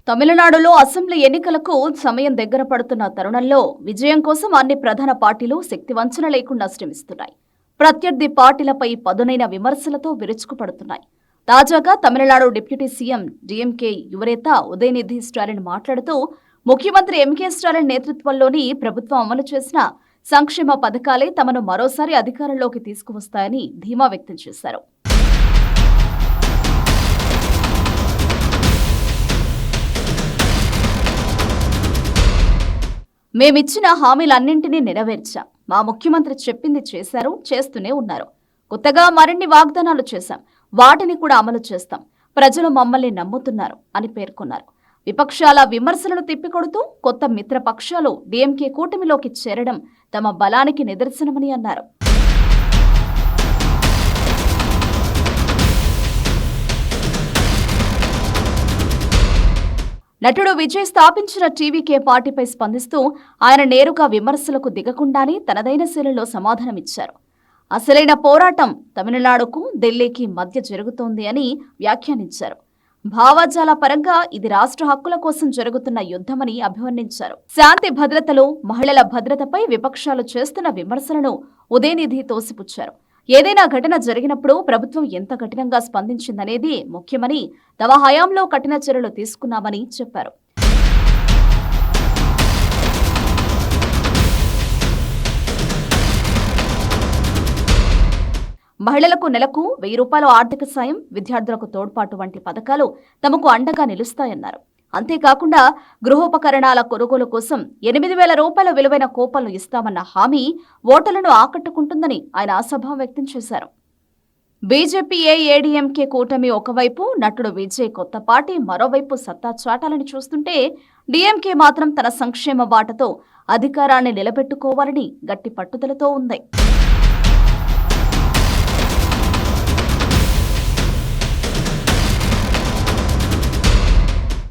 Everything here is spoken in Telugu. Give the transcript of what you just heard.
తమిళనాడులో అసెంబ్లీ ఎన్నికలకు సమయం దగ్గర పడుతున్న తరుణంలో విజయం కోసం అన్ని ప్రధాన పార్టీలు శక్తివంచన లేకుండా శ్రమిస్తున్నాయి. ప్రత్యర్థి పార్టీలపై పదునైన విమర్శలతో విరుచుకుపడుతున్నాయి. తాజాగా తమిళనాడు డిప్యూటీ సీఎం డీఎంకే యువనేత ఉదయనిధి స్టాలిన్ మాట్లాడుతూ ముఖ్యమంత్రి ఎంకే స్టాలిన్ నేతృత్వంలోని ప్రభుత్వం అమలు చేసిన సంక్షేమ పథకాలే తమను మరోసారి అధికారంలోకి తీసుకువస్తాయని ధీమా వ్యక్తం చేశారు. మేమిచ్చిన హామీలన్నింటినీ నెరవేర్చాం. మా ముఖ్యమంత్రి చెప్పింది చేశారు, చేస్తూనే ఉన్నారు. కొత్తగా మరిన్ని వాగ్దానాలు చేశాం, వాటిని కూడా అమలు చేస్తాం. ప్రజలు మమ్మల్ని నమ్ముతున్నారు అని పేర్కొన్నారు. విపక్షాల విమర్శలను తిప్పికొడుతూ కొత్త మిత్రపక్షాలు డీఎంకే కూటమిలోకి చేరడం తమ బలానికి నిదర్శనమని అన్నారు. నటుడు విజయ్ స్థాపించిన టీవీకే పార్టీపై స్పందిస్తూ ఆయన నేరుగా విమర్శలకు దిగకుండానే తనదైన శైలిలో సమాధానమిచ్చారు. అసలైన పోరాటం తమిళనాడుకు ఢిల్లీకి మధ్య జరుగుతోంది అని వ్యాఖ్యానించారు. భావజాల పరంగా ఇది రాష్ట్ర హక్కుల కోసం జరుగుతున్న యుద్ధమని అభివర్ణించారు. శాంతి భద్రతలు, మహిళల భద్రతపై విపక్షాలు చేస్తున్న విమర్శలను ఉదయనిధి తోసిపుచ్చారు. ఏదైనా ఘటన జరిగినప్పుడు ప్రభుత్వం ఎంత కఠినంగా స్పందించిందనేది ముఖ్యమని, తమ హయాంలో కఠిన చర్యలు తీసుకున్నామని చెప్పారు. మహిళలకు నెలకు 1000 రూపాయల ఆర్థిక సాయం, విద్యార్థులకు తోడ్పాటు వంటి పథకాలు తమకు అండగా నిలుస్తాయన్నారు. అంతేకాకుండా గృహోపకరణాల కొనుగోలు కోసం 8000 రూపాయల విలువైన కూపన్లు ఇస్తామన్న హామీ ఓటర్లను ఆకట్టుకుంటుందని ఆయన ఆశాభావం వ్యక్తం చేశారు. బీజేపీ ఏఐఏడీఎంకే కూటమి ఒకవైపు, నటుడు విజయ్ కొత్త పార్టీ మరోవైపు సత్తా చాటాలని చూస్తుంటే, డీఎంకే మాత్రం తన సంక్షేమ బాటతో అధికారాన్ని నిలబెట్టుకోవాలని గట్టి పట్టుదలతో ఉంది.